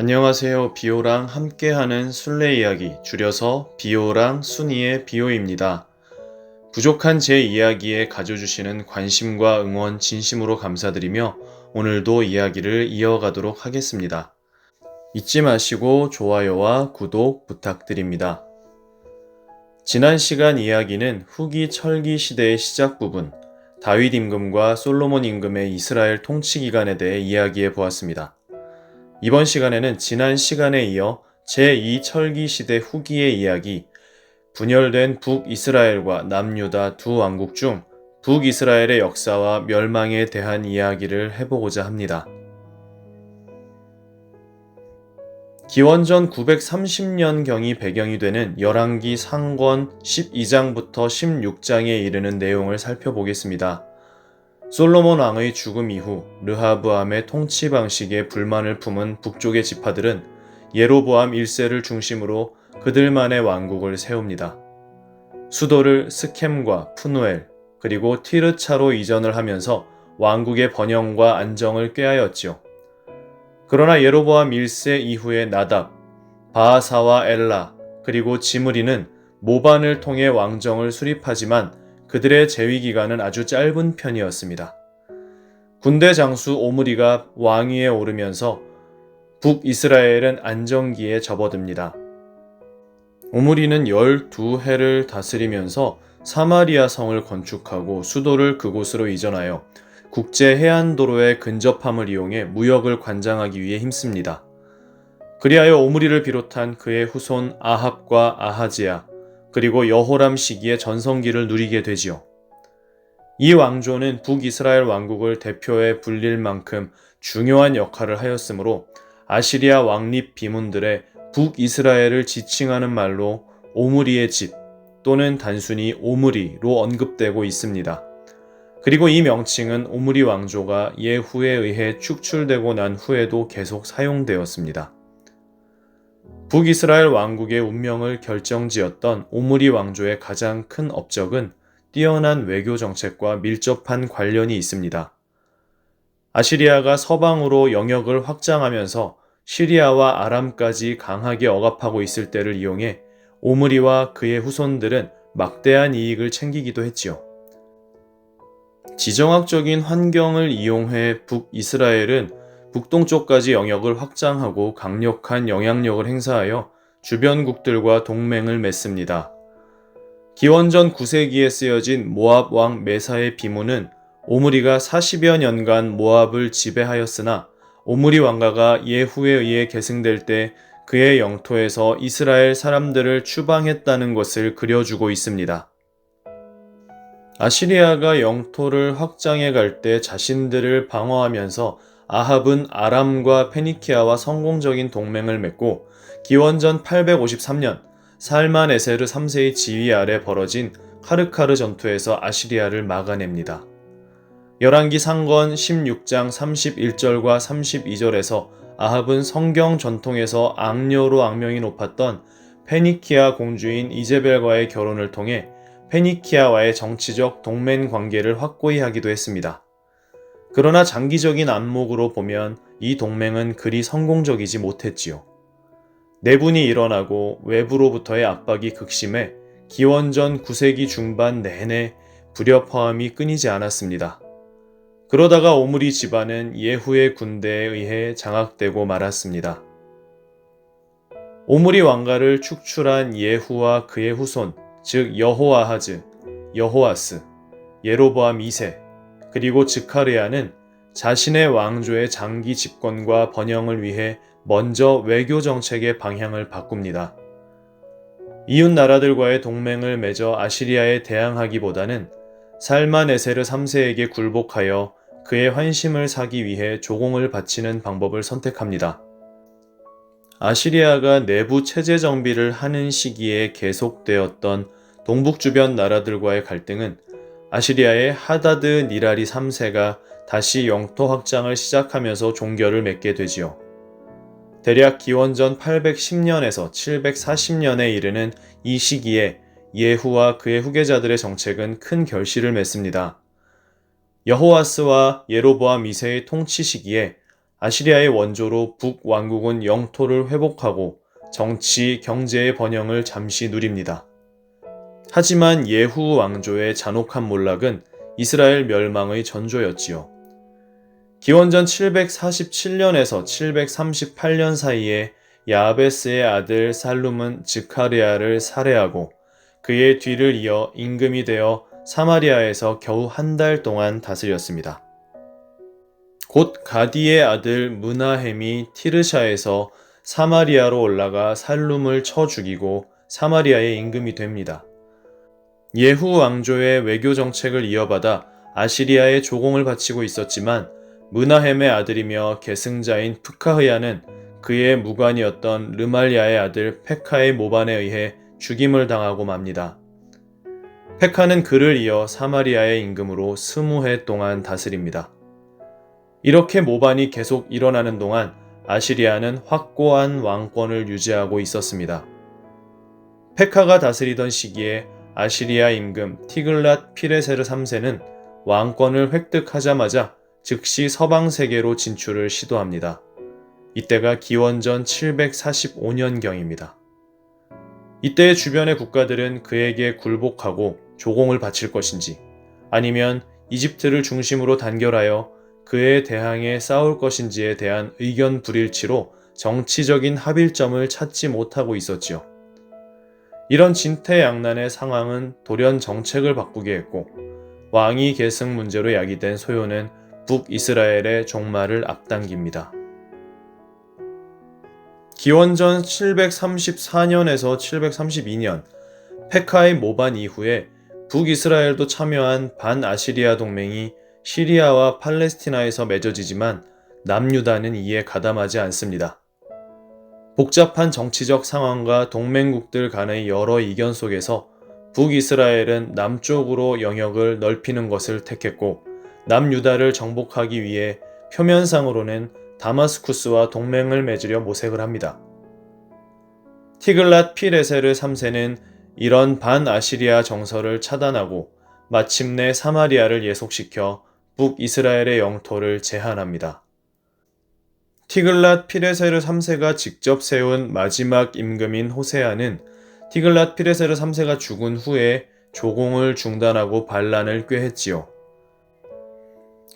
안녕하세요. 비오랑 함께하는 순례 이야기, 줄여서 비오랑 순이의 비오입니다. 부족한 제 이야기에 가져주시는 관심과 응원 진심으로 감사드리며 오늘도 이야기를 이어가도록 하겠습니다. 잊지 마시고 좋아요와 구독 부탁드립니다. 지난 시간 이야기는 후기 철기 시대의 시작 부분, 다윗 임금과 솔로몬 임금의 이스라엘 통치 기간에 대해 이야기해 보았습니다. 이번 시간에는 지난 시간에 이어 제2철기 시대 후기의 이야기, 분열된 북이스라엘과 남유다 두 왕국 중 북이스라엘의 역사와 멸망에 대한 이야기를 해보고자 합니다. 기원전 930년경이 배경이 되는 열왕기 상권 12장부터 16장에 이르는 내용을 살펴보겠습니다. 솔로몬 왕의 죽음 이후 르하브암의 통치 방식에 불만을 품은 북쪽의 지파들은 예로보암 1세를 중심으로 그들만의 왕국을 세웁니다. 수도를 스켐과 푸누엘 그리고 티르차로 이전을 하면서 왕국의 번영과 안정을 꾀하였지요. 그러나 예로보암 1세 이후의 나답, 바하사와 엘라 그리고 지므리는 모반을 통해 왕정을 수립하지만 그들의 재위 기간은 아주 짧은 편이었습니다. 군대 장수 오므리가 왕위에 오르면서 북이스라엘은 안정기에 접어듭니다. 오므리는 12해를 다스리면서 사마리아 성을 건축하고 수도를 그곳으로 이전하여 국제 해안도로의 근접함을 이용해 무역을 관장하기 위해 힘씁니다. 그리하여 오므리를 비롯한 그의 후손 아합과 아하지야 그리고 여호람 시기의 전성기를 누리게 되지요. 이 왕조는 북이스라엘 왕국을 대표해 불릴 만큼 중요한 역할을 하였으므로 아시리아 왕립 비문들의 북이스라엘을 지칭하는 말로 오므리의 집 또는 단순히 오므리로 언급되고 있습니다. 그리고 이 명칭은 오므리 왕조가 예후에 의해 축출되고 난 후에도 계속 사용되었습니다. 북이스라엘 왕국의 운명을 결정지었던 오므리 왕조의 가장 큰 업적은 뛰어난 외교 정책과 밀접한 관련이 있습니다. 아시리아가 서방으로 영역을 확장하면서 시리아와 아람까지 강하게 억압하고 있을 때를 이용해 오므리와 그의 후손들은 막대한 이익을 챙기기도 했지요. 지정학적인 환경을 이용해 북이스라엘은 북동쪽까지 영역을 확장하고 강력한 영향력을 행사하여 주변국들과 동맹을 맺습니다. 기원전 9세기에 쓰여진 모압 왕 메사의 비문은 오므리가 40여 년간 모압을 지배하였으나 오므리 왕가가 예후에 의해 계승될 때 그의 영토에서 이스라엘 사람들을 추방했다는 것을 그려주고 있습니다. 아시리아가 영토를 확장해 갈 때 자신들을 방어하면서 아합은 아람과 페니키아와 성공적인 동맹을 맺고 기원전 853년 살만에세르 3세의 지휘 아래 벌어진 카르카르 전투에서 아시리아를 막아냅니다. 열왕기 상권 16장 31절과 32절에서 아합은 성경 전통에서 악녀로 악명이 높았던 페니키아 공주인 이제벨과의 결혼을 통해 페니키아와의 정치적 동맹 관계를 확고히 하기도 했습니다. 그러나 장기적인 안목으로 보면 이 동맹은 그리 성공적이지 못했지요. 내분이 일어나고 외부로부터의 압박이 극심해 기원전 9세기 중반 내내 불협화음이 끊이지 않았습니다. 그러다가 오므리 집안은 예후의 군대에 의해 장악되고 말았습니다. 오므리 왕가를 축출한 예후와 그의 후손, 즉 여호아하즈, 여호아스, 예로보암 2세, 그리고 즈카르야는 자신의 왕조의 장기 집권과 번영을 위해 먼저 외교 정책의 방향을 바꿉니다. 이웃 나라들과의 동맹을 맺어 아시리아에 대항하기보다는 살만에세르 3세에게 굴복하여 그의 환심을 사기 위해 조공을 바치는 방법을 선택합니다. 아시리아가 내부 체제 정비를 하는 시기에 계속되었던 동북 주변 나라들과의 갈등은 아시리아의 하다드 니라리 3세가 다시 영토 확장을 시작하면서 종결을 맺게 되지요. 대략 기원전 810년에서 740년에 이르는 이 시기에 예후와 그의 후계자들의 정책은 큰 결실을 맺습니다. 여호아스와 예로보암 2세의 통치 시기에 아시리아의 원조로 북왕국은 영토를 회복하고 정치, 경제의 번영을 잠시 누립니다. 하지만 예후 왕조의 잔혹한 몰락은 이스라엘 멸망의 전조였지요. 기원전 747년에서 738년 사이에 야베스의 아들 살룸은 즈카리아를 살해하고 그의 뒤를 이어 임금이 되어 사마리아에서 겨우 한 달 동안 다스렸습니다. 곧 가디의 아들 므나헴이 티르샤에서 사마리아로 올라가 살룸을 쳐 죽이고 사마리아의 임금이 됩니다. 예후 왕조의 외교 정책을 이어받아 아시리아에 조공을 바치고 있었지만 므나헴의 아들이며 계승자인 프카흐야는 그의 무관이었던 르말야의 아들 페카의 모반에 의해 죽임을 당하고 맙니다. 페카는 그를 이어 사마리아의 임금으로 20해 동안 다스립니다. 이렇게 모반이 계속 일어나는 동안 아시리아는 확고한 왕권을 유지하고 있었습니다. 페카가 다스리던 시기에 아시리아 임금 티글랏 피레세르 3세는 왕권을 획득하자마자 즉시 서방 세계로 진출을 시도합니다. 이때가 기원전 745년경입니다. 이때의 주변의 국가들은 그에게 굴복하고 조공을 바칠 것인지 아니면 이집트를 중심으로 단결하여 그에 대항해 싸울 것인지에 대한 의견 불일치로 정치적인 합일점을 찾지 못하고 있었지요. 이런 진퇴양난의 상황은 돌연 정책을 바꾸게 했고 왕위 계승 문제로 야기된 소요는 북이스라엘의 종말을 앞당깁니다. 기원전 734년에서 732년 페카의 모반 이후에 북이스라엘도 참여한 반아시리아 동맹이 시리아와 팔레스티나에서 맺어지지만 남유다는 이에 가담하지 않습니다. 복잡한 정치적 상황과 동맹국들 간의 여러 이견 속에서 북이스라엘은 남쪽으로 영역을 넓히는 것을 택했고 남유다를 정복하기 위해 표면상으로는 다마스쿠스와 동맹을 맺으려 모색을 합니다. 티글랏 피레세르 3세는 이런 반아시리아 정서를 차단하고 마침내 사마리아를 예속시켜 북이스라엘의 영토를 제한합니다. 티글랏 피레세르 3세가 직접 세운 마지막 임금인 호세아는 티글랏 피레세르 3세가 죽은 후에 조공을 중단하고 반란을 꾀했지요.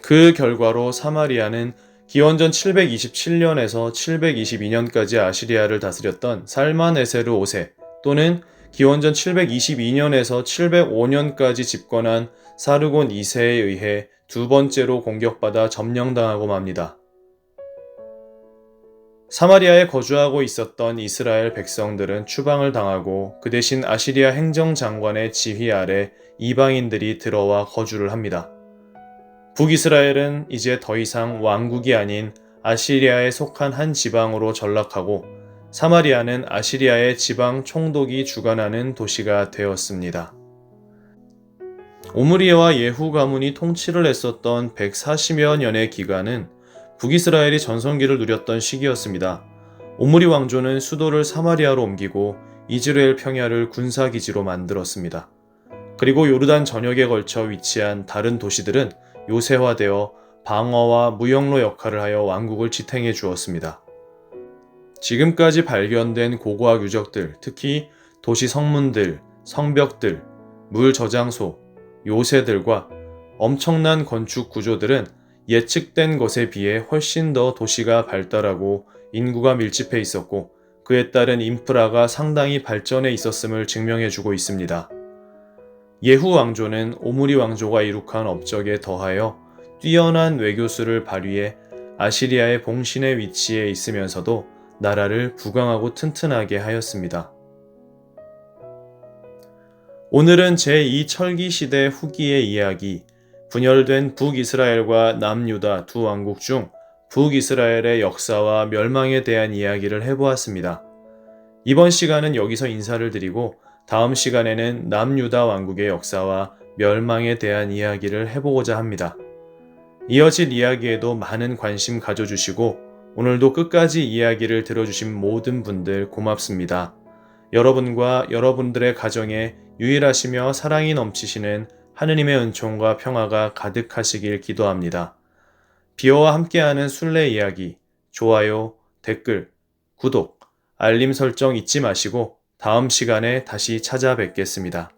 그 결과로 사마리아는 기원전 727년에서 722년까지 아시리아를 다스렸던 살마네세르 5세 또는 기원전 722년에서 705년까지 집권한 사르곤 2세에 의해 두 번째로 공격받아 점령당하고 맙니다. 사마리아에 거주하고 있었던 이스라엘 백성들은 추방을 당하고 그 대신 아시리아 행정장관의 지휘 아래 이방인들이 들어와 거주를 합니다. 북이스라엘은 이제 더 이상 왕국이 아닌 아시리아에 속한 한 지방으로 전락하고 사마리아는 아시리아의 지방 총독이 주관하는 도시가 되었습니다. 오므리와 예후 가문이 통치를 했었던 140여 년의 기간은 북이스라엘이 전성기를 누렸던 시기였습니다. 오므리 왕조는 수도를 사마리아로 옮기고 이즈레엘 평야를 군사기지로 만들었습니다. 그리고 요르단 전역에 걸쳐 위치한 다른 도시들은 요새화되어 방어와 무역로 역할을 하여 왕국을 지탱해 주었습니다. 지금까지 발견된 고고학 유적들, 특히 도시 성문들, 성벽들, 물 저장소, 요새들과 엄청난 건축 구조들은 예측된 것에 비해 훨씬 더 도시가 발달하고 인구가 밀집해 있었고 그에 따른 인프라가 상당히 발전해 있었음을 증명해 주고 있습니다. 예후 왕조는 오므리 왕조가 이룩한 업적에 더하여 뛰어난 외교수를 발휘해 아시리아의 봉신의 위치에 있으면서도 나라를 부강하고 튼튼하게 하였습니다. 오늘은 제2철기 시대 후기의 이야기, 분열된 북이스라엘과 남유다 두 왕국 중 북이스라엘의 역사와 멸망에 대한 이야기를 해보았습니다. 이번 시간은 여기서 인사를 드리고 다음 시간에는 남유다 왕국의 역사와 멸망에 대한 이야기를 해보고자 합니다. 이어질 이야기에도 많은 관심 가져주시고 오늘도 끝까지 이야기를 들어주신 모든 분들 고맙습니다. 여러분과 여러분들의 가정에 유일하시며 사랑이 넘치시는 하느님의 은총과 평화가 가득하시길 기도합니다. 비오와 함께하는 순례 이야기, 좋아요, 댓글, 구독, 알림 설정 잊지 마시고 다음 시간에 다시 찾아뵙겠습니다.